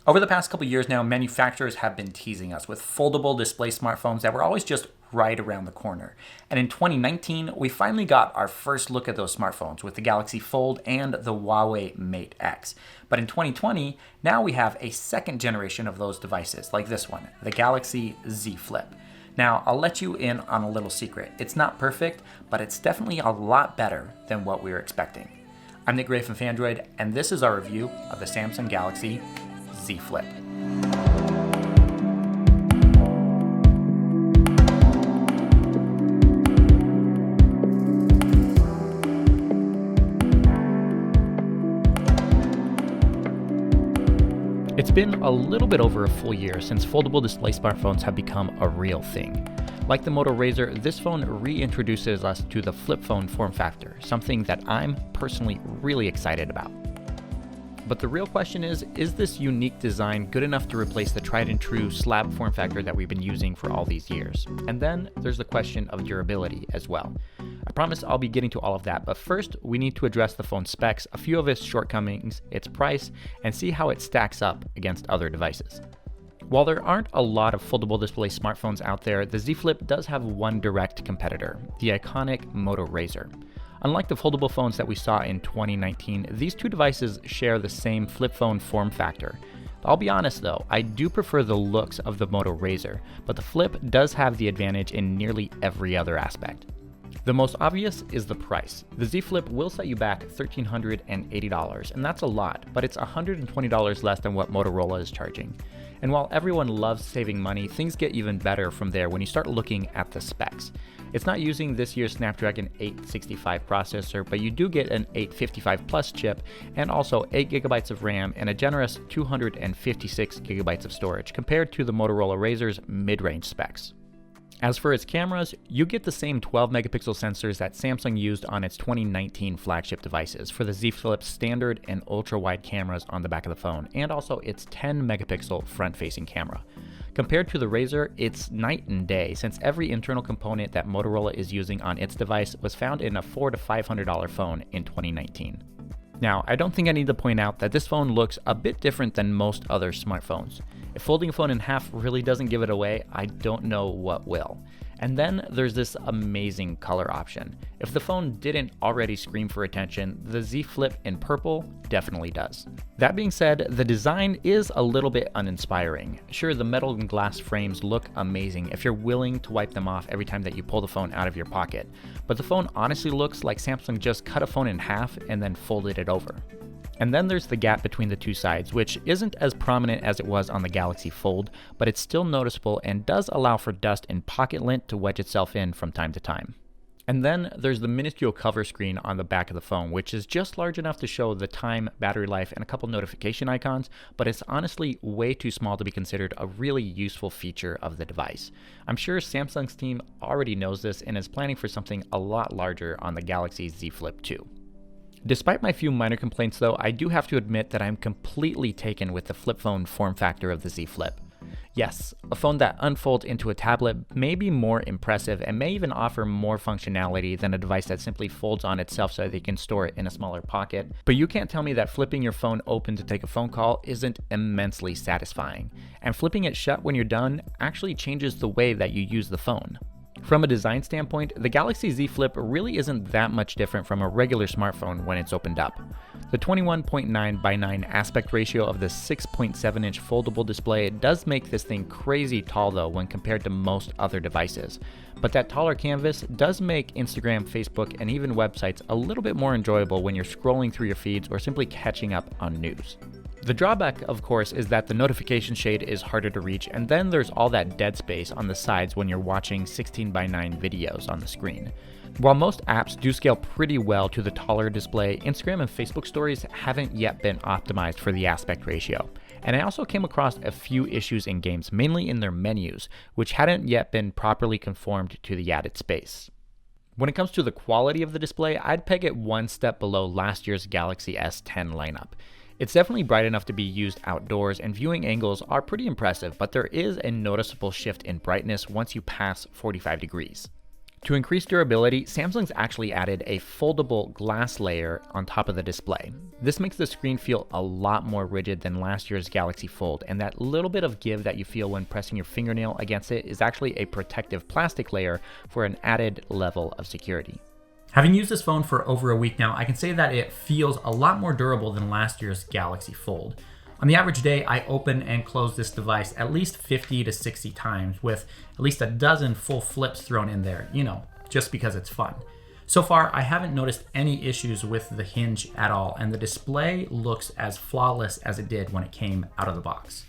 Over the past couple years now, manufacturers have been teasing us with foldable display smartphones that were always just right around the corner. And in 2019, we finally got our first look at those smartphones with the Galaxy Fold and the Huawei Mate X. But in 2020, now we have a second generation of those devices, like this one, the Galaxy Z Flip. Now, I'll let you in on a little secret. It's not perfect, but it's definitely a lot better than what we were expecting. I'm Nick Gray from Phandroid, and this is our review of the Samsung Galaxy Z Flip. It's been a little bit over a full year since foldable display smartphones have become a real thing. Like the Moto Razr, this phone reintroduces us to the flip phone form factor, something that I'm personally really excited about. But the real question is this unique design good enough to replace the tried and true slab form factor that we've been using for all these years? And then there's the question of durability as well. I promise I'll be getting to all of that, but first we need to address the phone's specs, a few of its shortcomings, its price, and see how it stacks up against other devices. While there aren't a lot of foldable display smartphones out there, the Z Flip does have one direct competitor, the iconic Moto Razr. Unlike the foldable phones that we saw in 2019, these two devices share the same flip phone form factor. I'll be honest though, I do prefer the looks of the Moto Razr, but the Flip does have the advantage in nearly every other aspect. The most obvious is the price. The Z Flip will set you back $1,380, and that's a lot, but it's $120 less than what Motorola is charging. And while everyone loves saving money, things get even better from there when you start looking at the specs. It's not using this year's Snapdragon 865 processor, but you do get an 855 Plus chip and also 8GB of RAM and a generous 256GB of storage compared to the Motorola Razr's mid-range specs. As for its cameras, you get the same 12-megapixel sensors that Samsung used on its 2019 flagship devices for the Z Flip's standard and ultra-wide cameras on the back of the phone, and also its 10-megapixel front-facing camera. Compared to the Razr, it's night and day, since every internal component that Motorola is using on its device was found in a $400 to $500 phone in 2019. Now, I don't think I need to point out that this phone looks a bit different than most other smartphones. If folding a phone in half really doesn't give it away, I don't know what will. And then there's this amazing color option. If the phone didn't already scream for attention, the Z Flip in purple definitely does. That being said, the design is a little bit uninspiring. Sure, the metal and glass frames look amazing if you're willing to wipe them off every time that you pull the phone out of your pocket, but the phone honestly looks like Samsung just cut a phone in half and then folded it over. And then there's the gap between the two sides, which isn't as prominent as it was on the Galaxy Fold, but it's still noticeable and does allow for dust and pocket lint to wedge itself in from time to time. And then there's the minuscule cover screen on the back of the phone, which is just large enough to show the time, battery life, and a couple notification icons, but it's honestly way too small to be considered a really useful feature of the device. I'm sure Samsung's team already knows this and is planning for something a lot larger on the Galaxy Z Flip 2. Despite my few minor complaints though, I do have to admit that I'm completely taken with the flip phone form factor of the Z Flip. Yes, a phone that unfolds into a tablet may be more impressive and may even offer more functionality than a device that simply folds on itself so that you can store it in a smaller pocket. But you can't tell me that flipping your phone open to take a phone call isn't immensely satisfying. And flipping it shut when you're done actually changes the way that you use the phone. From a design standpoint, the Galaxy Z Flip really isn't that much different from a regular smartphone when it's opened up. The 21.9:9 aspect ratio of the 6.7-inch foldable display does make this thing crazy tall though when compared to most other devices. But that taller canvas does make Instagram, Facebook, and even websites a little bit more enjoyable when you're scrolling through your feeds or simply catching up on news. The drawback, of course, is that the notification shade is harder to reach, and then there's all that dead space on the sides when you're watching 16:9 videos on the screen. While most apps do scale pretty well to the taller display, Instagram and Facebook stories haven't yet been optimized for the aspect ratio. And I also came across a few issues in games, mainly in their menus, which hadn't yet been properly conformed to the added space. When it comes to the quality of the display, I'd peg it one step below last year's Galaxy S10 lineup. It's definitely bright enough to be used outdoors, and viewing angles are pretty impressive, but there is a noticeable shift in brightness once you pass 45 degrees. To increase durability, Samsung's actually added a foldable glass layer on top of the display. This makes the screen feel a lot more rigid than last year's Galaxy Fold, and that little bit of give that you feel when pressing your fingernail against it is actually a protective plastic layer for an added level of security. Having used this phone for over a week now, I can say that it feels a lot more durable than last year's Galaxy Fold. On the average day, I open and close this device at least 50 to 60 times with at least a dozen full flips thrown in there, just because it's fun. So far, I haven't noticed any issues with the hinge at all, and the display looks as flawless as it did when it came out of the box.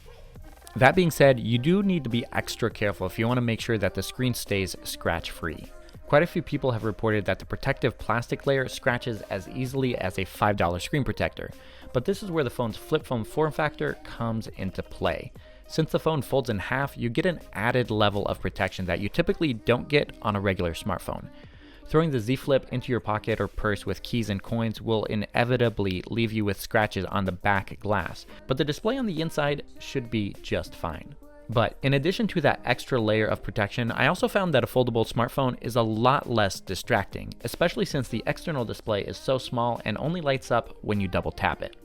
That being said, you do need to be extra careful if you want to make sure that the screen stays scratch-free. Quite a few people have reported that the protective plastic layer scratches as easily as a $5 screen protector, but this is where the phone's flip phone form factor comes into play. Since the phone folds in half, you get an added level of protection that you typically don't get on a regular smartphone. Throwing the Z Flip into your pocket or purse with keys and coins will inevitably leave you with scratches on the back glass, but the display on the inside should be just fine. But in addition to that extra layer of protection, I also found that a foldable smartphone is a lot less distracting, especially since the external display is so small and only lights up when you double tap it.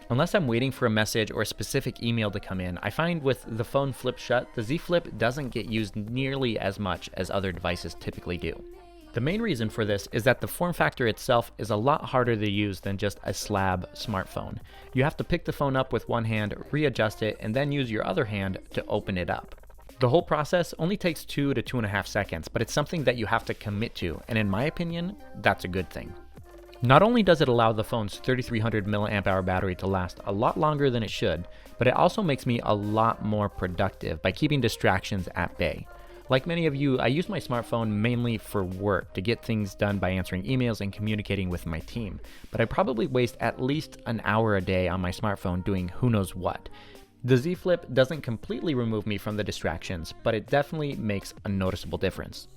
Unless I'm waiting for a message or a specific email to come in, I find with the phone flipped shut, the Z Flip doesn't get used nearly as much as other devices typically do. The main reason for this is that the form factor itself is a lot harder to use than just a slab smartphone. You have to pick the phone up with one hand, readjust it, and then use your other hand to open it up. The whole process only takes 2 to 2.5 seconds, but it's something that you have to commit to, and in my opinion, that's a good thing. Not only does it allow the phone's 3300 mAh battery to last a lot longer than it should, but it also makes me a lot more productive by keeping distractions at bay. Like many of you, I use my smartphone mainly for work to get things done by answering emails and communicating with my team, but I probably waste at least an hour a day on my smartphone doing who knows what. The Z Flip doesn't completely remove me from the distractions, but it definitely makes a noticeable difference.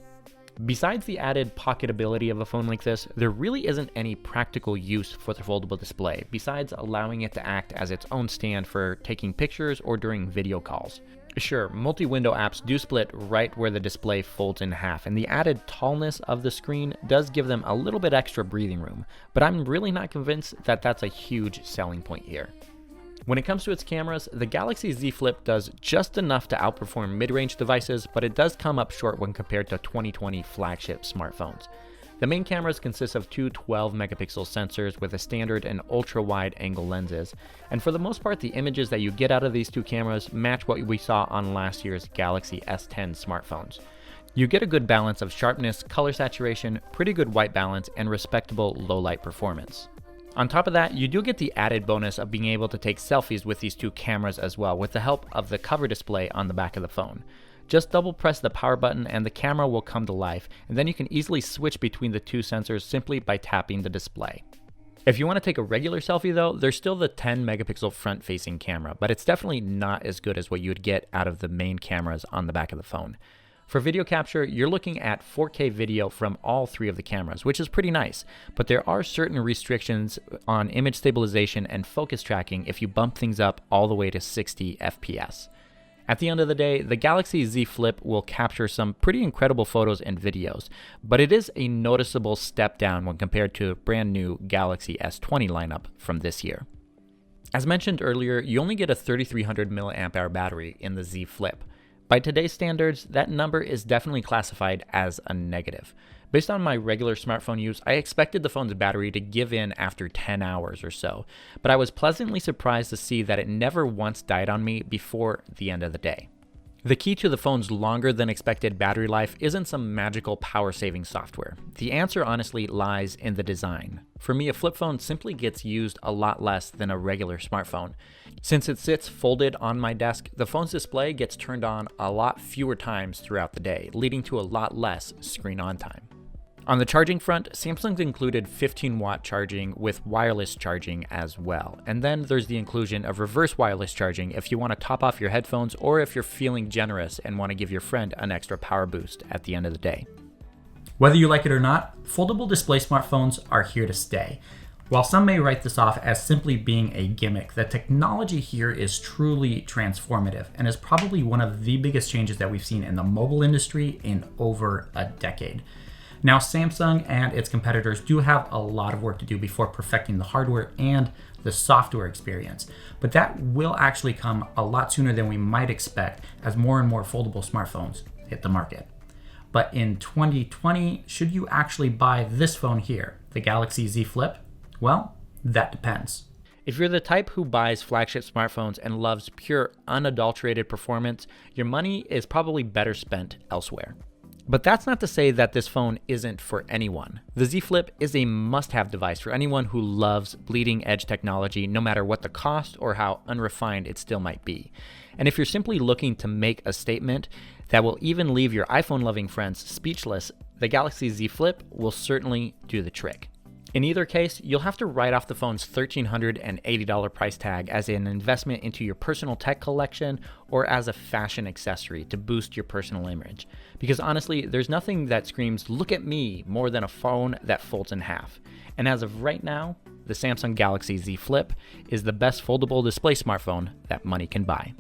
Besides the added pocketability of a phone like this, there really isn't any practical use for the foldable display, besides allowing it to act as its own stand for taking pictures or during video calls. Sure, multi-window apps do split right where the display folds in half, and the added tallness of the screen does give them a little bit extra breathing room, but I'm really not convinced that that's a huge selling point here. When it comes to its cameras, the Galaxy Z Flip does just enough to outperform mid-range devices, but it does come up short when compared to 2020 flagship smartphones. The main cameras consist of two 12-megapixel sensors with a standard and ultra-wide angle lenses, and for the most part the images that you get out of these two cameras match what we saw on last year's Galaxy S10 smartphones. You get a good balance of sharpness, color saturation, pretty good white balance, and respectable low-light performance. On top of that, you do get the added bonus of being able to take selfies with these two cameras as well, with the help of the cover display on the back of the phone. Just double press the power button and the camera will come to life, and then you can easily switch between the two sensors simply by tapping the display. If you want to take a regular selfie though, there's still the 10 megapixel front facing camera, but it's definitely not as good as what you would get out of the main cameras on the back of the phone. For video capture, you're looking at 4K video from all three of the cameras, which is pretty nice, but there are certain restrictions on image stabilization and focus tracking if you bump things up all the way to 60 FPS. At the end of the day, the Galaxy Z Flip will capture some pretty incredible photos and videos, but it is a noticeable step down when compared to a brand new Galaxy S20 lineup from this year. As mentioned earlier, you only get a 3300 mAh battery in the Z Flip. By today's standards, that number is definitely classified as a negative. Based on my regular smartphone use, I expected the phone's battery to give in after 10 hours or so, but I was pleasantly surprised to see that it never once died on me before the end of the day. The key to the phone's longer than expected battery life isn't some magical power-saving software. The answer honestly lies in the design. For me, a flip phone simply gets used a lot less than a regular smartphone. Since it sits folded on my desk, the phone's display gets turned on a lot fewer times throughout the day, leading to a lot less screen on time. On the charging front, Samsung's included 15-watt charging with wireless charging as well. And then there's the inclusion of reverse wireless charging if you want to top off your headphones or if you're feeling generous and want to give your friend an extra power boost at the end of the day. Whether you like it or not, foldable display smartphones are here to stay. While some may write this off as simply being a gimmick, the technology here is truly transformative and is probably one of the biggest changes that we've seen in the mobile industry in over a decade. Now, Samsung and its competitors do have a lot of work to do before perfecting the hardware and the software experience, but that will actually come a lot sooner than we might expect as more and more foldable smartphones hit the market. But in 2020, should you actually buy this phone here, the Galaxy Z Flip? Well, that depends. If you're the type who buys flagship smartphones and loves pure, unadulterated performance, your money is probably better spent elsewhere. But that's not to say that this phone isn't for anyone. The Z Flip is a must-have device for anyone who loves bleeding-edge technology, no matter what the cost or how unrefined it still might be. And if you're simply looking to make a statement that will even leave your iPhone-loving friends speechless, the Galaxy Z Flip will certainly do the trick. In either case, you'll have to write off the phone's $1,380 price tag as an investment into your personal tech collection or as a fashion accessory to boost your personal image. Because honestly, there's nothing that screams, "Look at me," more than a phone that folds in half. And as of right now, the Samsung Galaxy Z Flip is the best foldable display smartphone that money can buy.